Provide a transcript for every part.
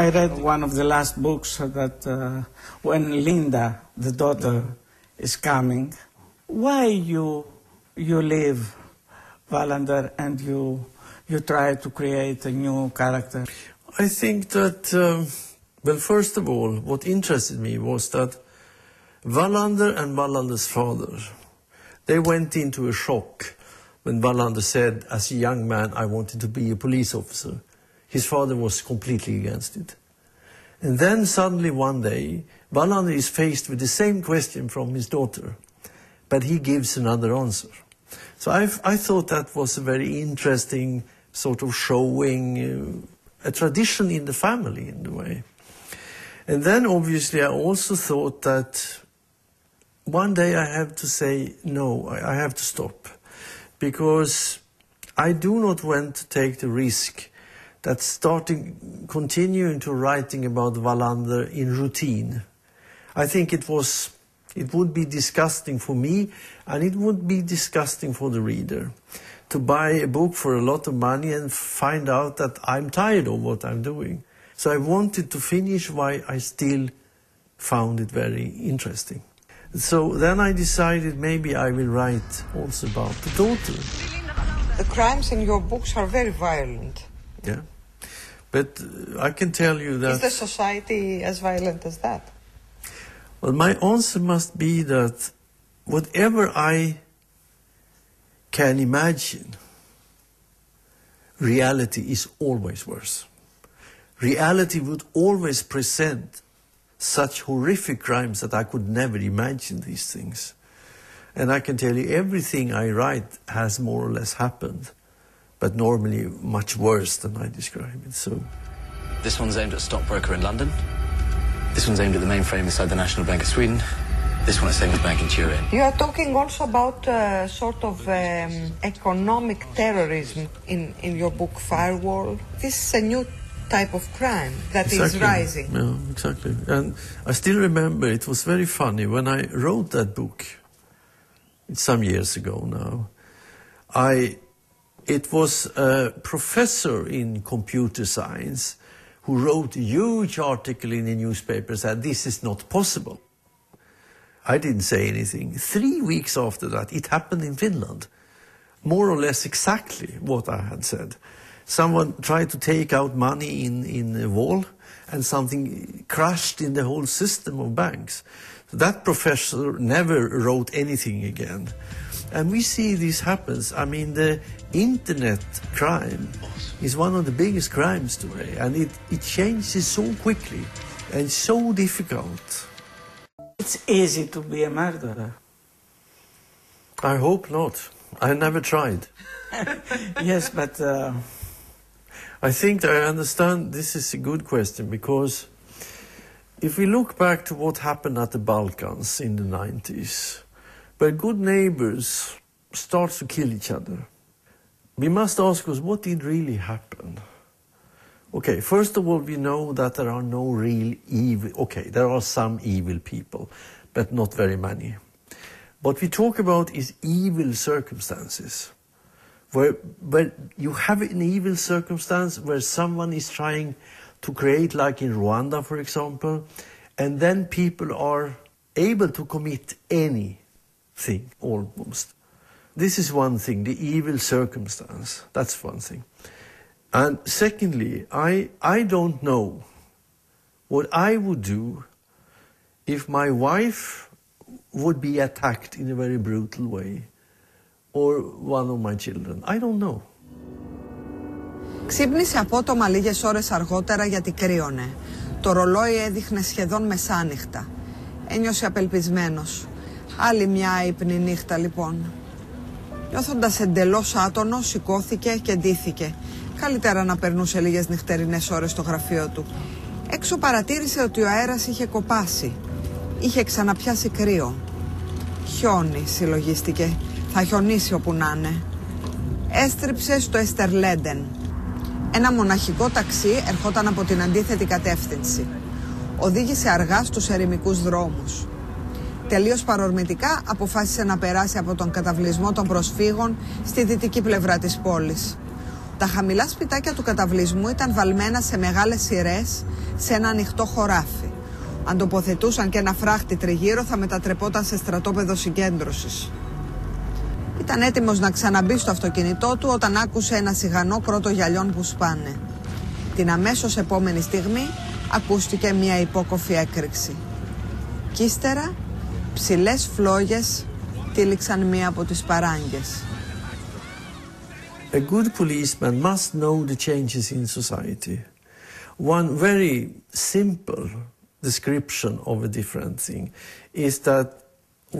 I read one of the last books that when Linda, the daughter, is coming, why you leave Wallander and you try to create a new character? I think that, well, first of all, what interested me was that Wallander and Wallander's father, they went into a shock when Wallander said, as a young man, I wanted to be a police officer. His father was completely against it. And then suddenly one day, Wallander is faced with the same question from his daughter, but he gives another answer. So I thought that was a very interesting sort of showing a tradition in the family in a way. And then obviously I also thought that one day I have to say, no, I have to stop. Because I do not want to take the risk that continuing to writing about Wallander in routine. I think it would be disgusting for me, and it would be disgusting for the reader to buy a book for a lot of money and find out that I'm tired of what I'm doing. So I wanted to finish why I still found it very interesting. So then I decided maybe I will write also about the daughter. The crimes in your books are very violent. Yeah, but I can tell you that... Is the society as violent as that? Well, my answer must be that whatever I can imagine, reality is always worse. Reality would always present such horrific crimes that I could never imagine these things. And I can tell you everything I write has more or less happened, but normally much worse than I describe it. So this one's aimed at a stockbroker in London. This one's aimed at the mainframe inside the National Bank of Sweden. This one is aimed at Bank in Turin. You are talking also about sort of economic terrorism in your book Firewall. This is a new type of crime that is rising. Yeah, exactly. And I still remember it was very funny when I wrote that book. It's some years ago now. It was a professor in computer science who wrote a huge article in the newspaper said this is not possible. I didn't say anything. 3 weeks after that, it happened in Finland. More or less exactly what I had said. Someone tried to take out money in a wall and something crashed in the whole system of banks. So that professor never wrote anything again. And we see this happens. I mean, the internet crime is one of the biggest crimes today. And it changes so quickly and so difficult. It's easy to be a murderer. I hope not. I never tried. Yes, but... I think I understand this is a good question because if we look back to what happened at the Balkans in the 90s, where good neighbors start to kill each other, we must ask us what did really happen. Okay, first of all, we know that there are no real evil. Okay, there are some evil people, but not very many. What we talk about is evil circumstances. Where you have an evil circumstance where someone is trying to create, like in Rwanda, for example, and then people are able to commit anything, almost. This is one thing, the evil circumstance. That's one thing. And secondly, I don't know what I would do if my wife would be attacked in a very brutal way. Or one of my children. I don't know. Ξύπνησε απότομα λίγες ώρες αργότερα γιατί κρύωνε. Το ρολόι έδειχνε σχεδόν μεσάνυχτα. Ένιωσε απελπισμένος. Άλλη μια ύπνη νύχτα λοιπόν. Νιώθοντας εντελώς άτονο, σηκώθηκε και ντύθηκε. Καλύτερα να περνούσε λίγες νυχτερινές ώρες στο γραφείο του. Έξω παρατήρησε ότι ο αέρας είχε κοπάσει. Είχε ξαναπιάσει κρύο. Χιόνι, συλλογίστηκε. Θα χιονίσει όπου να είναι. Έστριψε στο Εστερλέντεν. Ένα μοναχικό ταξί ερχόταν από την αντίθετη κατεύθυνση. Οδήγησε αργά στους ερημικούς δρόμους. Τελείως παρορμητικά αποφάσισε να περάσει από τον καταβλισμό των προσφύγων στη δυτική πλευρά της πόλης. Τα χαμηλά σπιτάκια του καταβλισμού ήταν βαλμένα σε μεγάλες σειρές σε ένα ανοιχτό χωράφι. Αν τοποθετούσαν και ένα φράχτη τριγύρω θα μετατρεπόταν σε στρατόπεδο συγκέντρωσης. Ήταν έτοιμος να ξαναμπεί στο αυτοκίνητό του όταν άκουσε ένα σιγανό κρότο γυαλιών που σπάνε. Την αμέσως επόμενη στιγμή ακούστηκε μια υπόκοφη έκρηξη. Κι ύστερα ψηλές φλόγες τύλιξαν μία από τις παράγκες. A good policeman must know the changes in society. One very simple description of a different thing is that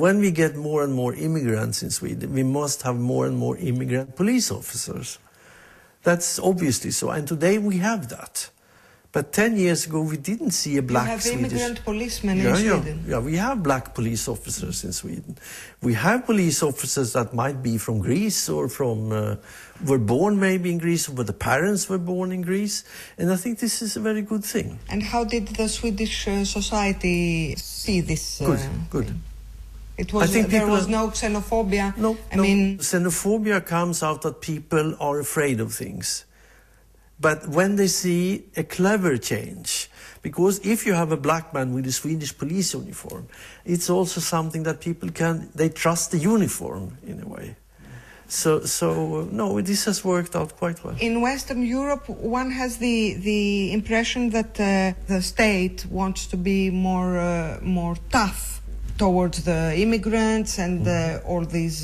when we get more and more immigrants in Sweden, we must have more and more immigrant police officers. That's obviously so, and today we have that. But 10 years ago, we didn't see a black Swedish... You have immigrant policemen in Sweden? Yeah, we have black police officers in Sweden. We have police officers that might be from Greece or from... were born maybe in Greece, or the parents were born in Greece. And I think this is a very good thing. And how did the Swedish society see this? Good. It was, there was no xenophobia? No, I mean... Xenophobia comes out that people are afraid of things. But when they see a clever change, because if you have a black man with a Swedish police uniform, it's also something that people they trust the uniform in a way. So no, this has worked out quite well. In Western Europe, one has the impression that the state wants to be more tough towards the immigrants and all these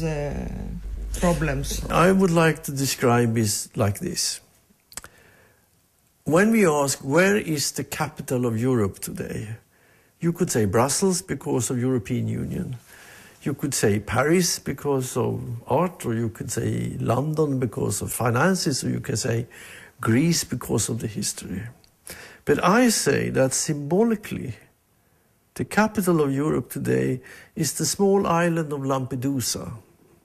problems. I would like to describe this like this. When we ask where is the capital of Europe today, you could say Brussels because of European Union. You could say Paris because of art, or you could say London because of finances, or you can say Greece because of the history. But I say that symbolically, the capital of Europe today is the small island of Lampedusa,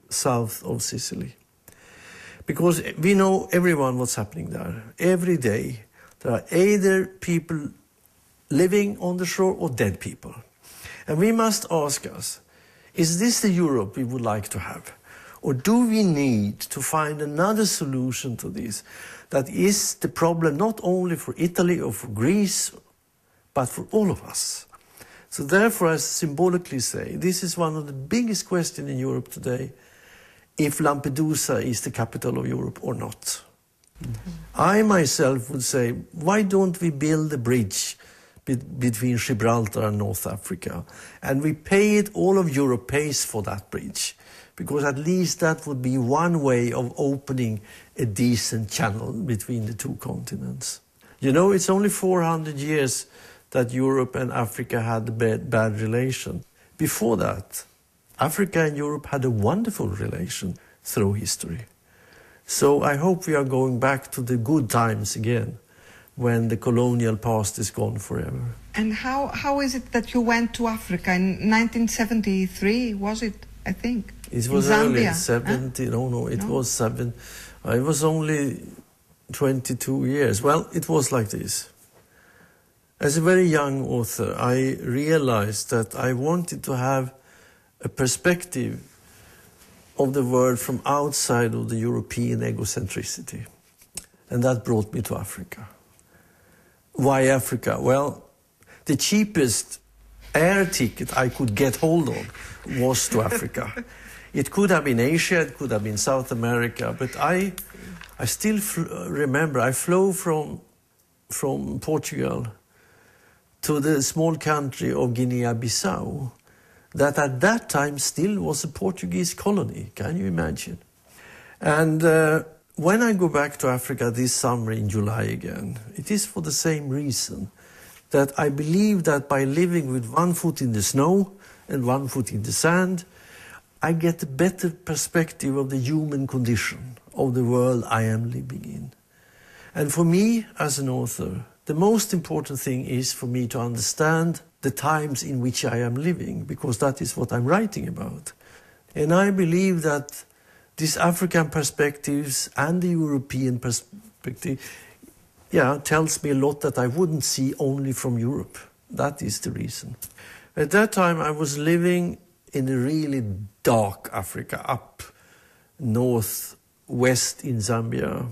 south of Sicily. Because we know everyone what's happening there. Every day there are either people living on the shore or dead people. And we must ask us, is this the Europe we would like to have? Or do we need to find another solution to this that is the problem not only for Italy or for Greece, but for all of us? So therefore, I symbolically say, this is one of the biggest questions in Europe today, if Lampedusa is the capital of Europe or not. I myself would say, why don't we build a bridge between Gibraltar and North Africa, and we pay it, all of Europe pays for that bridge, because at least that would be one way of opening a decent channel between the two continents. You know, it's only 400 years that Europe and Africa had a bad relation. Before that, Africa and Europe had a wonderful relation through history. So I hope we are going back to the good times again, when the colonial past is gone forever. And how is it that you went to Africa in 1973, was it, I think? It was early, 70, it was 7. I was only 22 years. Well, it was like this. As a very young author, I realized that I wanted to have a perspective of the world from outside of the European egocentricity. And that brought me to Africa. Why Africa? Well, the cheapest air ticket I could get hold of was to Africa. It could have been Asia, it could have been South America, but I still remember I flew from Portugal to the small country of Guinea-Bissau, that at that time still was a Portuguese colony. Can you imagine? And when I go back to Africa this summer in July again, it is for the same reason, that I believe that by living with one foot in the snow and one foot in the sand, I get a better perspective of the human condition of the world I am living in. And for me, as an author, the most important thing is for me to understand the times in which I am living, because that is what I'm writing about. And I believe that these African perspectives and the European perspective, tells me a lot that I wouldn't see only from Europe. That is the reason. At that time, I was living in a really dark Africa, up northwest in Zambia.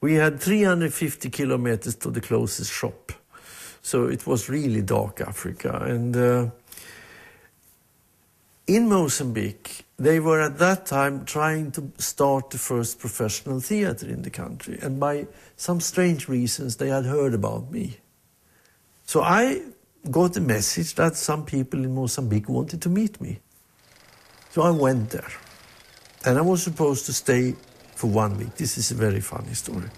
We had 350 kilometers to the closest shop. So it was really dark Africa. And in Mozambique, they were at that time trying to start the first professional theater in the country. And by some strange reasons, they had heard about me. So I got a message that some people in Mozambique wanted to meet me. So I went there. And I was supposed to stay for 1 week. This is a very funny story.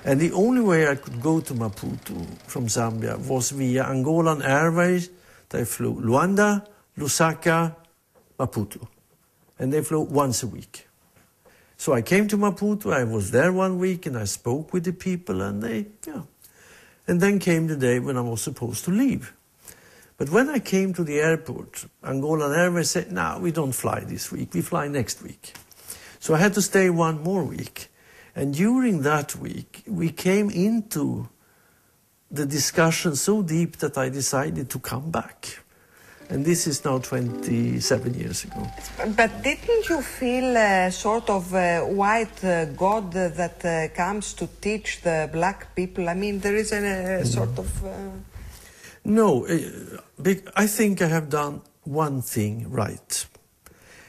And the only way I could go to Maputo from Zambia was via Angolan Airways. They flew Luanda, Lusaka, Maputo. And they flew once a week. So I came to Maputo, I was there 1 week, and I spoke with the people, and And then came the day when I was supposed to leave. But when I came to the airport, Angolan Airways said, no, we don't fly this week, we fly next week. So I had to stay 1 more week. And during that week, we came into the discussion so deep that I decided to come back. And this is now 27 years ago. But didn't you feel a sort of white God that comes to teach the black people? I mean, there is a sort of... No, I think I have done one thing right.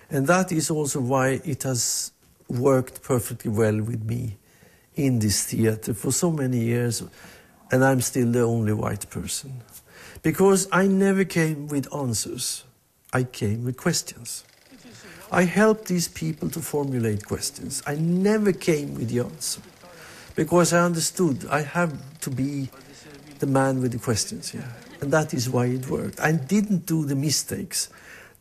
And that is also why it has worked perfectly well with me in this theater for so many years. And I'm still the only white person. Because I never came with answers. I came with questions. I helped these people to formulate questions. I never came with the answer. Because I understood I have to be the man with the questions here. And that is why it worked. I didn't do the mistakes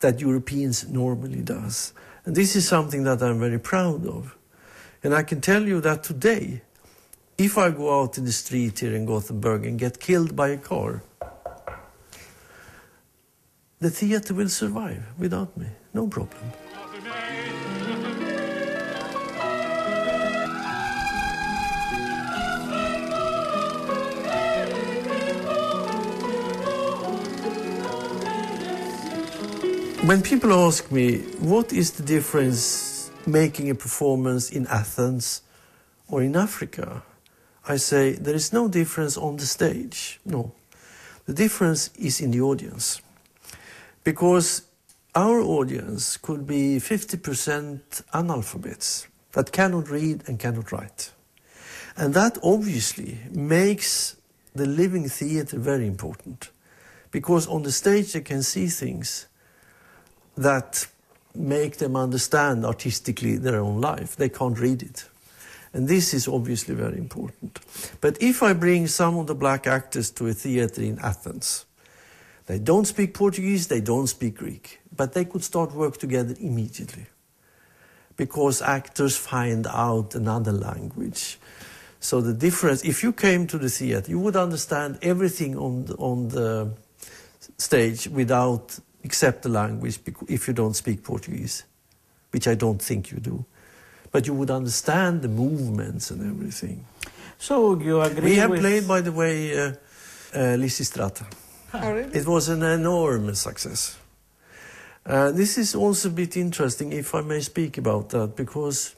that Europeans normally does. And this is something that I'm very proud of. And I can tell you that today, if I go out in the street here in Gothenburg and get killed by a car, the theater will survive without me, no problem. When people ask me, what is the difference making a performance in Athens or in Africa? I say, there is no difference on the stage, no. The difference is in the audience. Because our audience could be 50% analphabets that cannot read and cannot write. And that obviously makes the living theater very important. Because on the stage they can see things that make them understand artistically their own life. They can't read it. And this is obviously very important. But if I bring some of the black actors to a theater in Athens, they don't speak Portuguese, they don't speak Greek, but they could start work together immediately because actors find out another language. So the difference, if you came to the theater, you would understand everything on the stage without except the language if you don't speak Portuguese, which I don't think you do. But you would understand the movements and everything. So you agree We have with... played, by the way, Lysistrata. Oh, really? It was an enormous success. This is also a bit interesting, if I may speak about that, because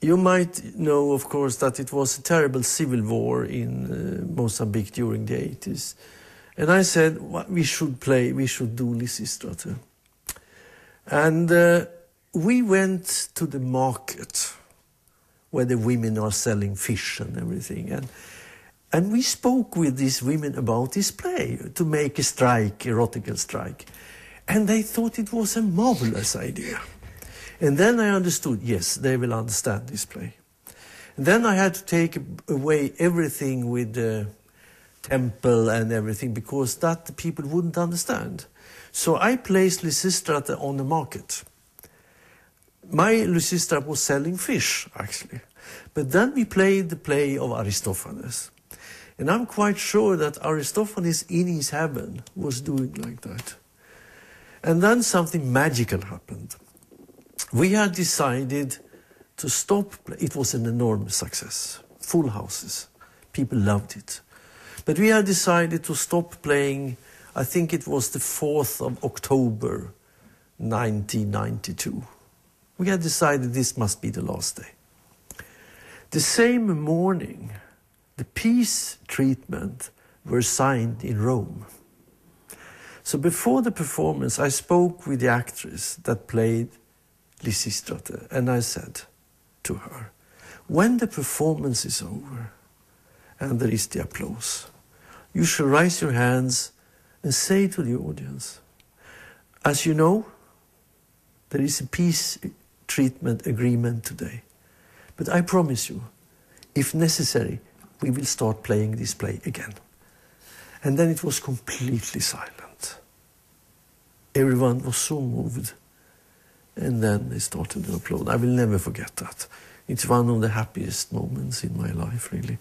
you might know, of course, that it was a terrible civil war in Mozambique during the 80s. And I said, well, we should do Lysistrata. And we went to the market where the women are selling fish and everything. And we spoke with these women about this play to make a strike, erotical strike. And they thought it was a marvelous idea. And then I understood, yes, they will understand this play. And then I had to take away everything with the temple and everything because that the people wouldn't understand. So I placed Lysistrata on the market. My Lysistrata was selling fish, actually. But then we played the play of Aristophanes. And I'm quite sure that Aristophanes in his heaven was doing like that. And then something magical happened. We had decided to stop. It was an enormous success. Full houses. People loved it. But we had decided to stop playing, I think it was the 4th of October, 1992. We had decided this must be the last day. The same morning, the peace treatment were signed in Rome. So before the performance, I spoke with the actress that played Lysistrate, and I said to her, when the performance is over and there is the applause, you shall raise your hands and say to the audience, as you know, there is a peace treatment agreement today. But I promise you, if necessary, we will start playing this play again. And then it was completely silent. Everyone was so moved. And then they started to applaud. I will never forget that. It's one of the happiest moments in my life, really.